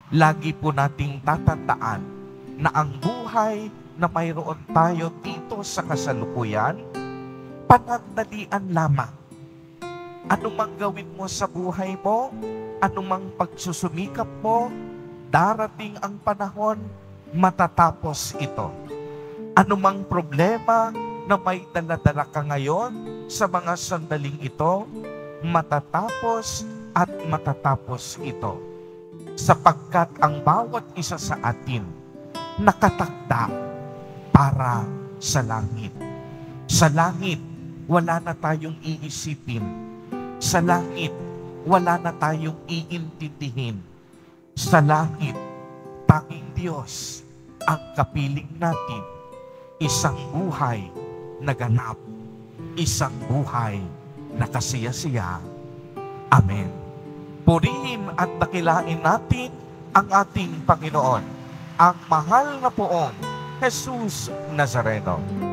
lagi po nating tatandaan na ang buhay na mayroon tayo dito sa kasalukuyan, panandalian lamang. Ano mang gawin mo sa buhay mo, ano mang pagsusumikap mo, darating ang panahon, matatapos ito. Ano mang problema na may dala-dala ka ngayon sa mga sandaling ito, matatapos at matatapos ito. Sapagkat ang bawat isa sa atin nakatakda para sa langit. Sa langit, wala na tayong iisipin. Sa langit, wala na tayong iintindihin. Sa langit, tanging Diyos ang kapiling natin. Isang buhay na ganap. Isang buhay na kasiyasiya. Amen. Purihin at dakilain natin ang ating Panginoon, ang mahal na poong Jesus Nazareno.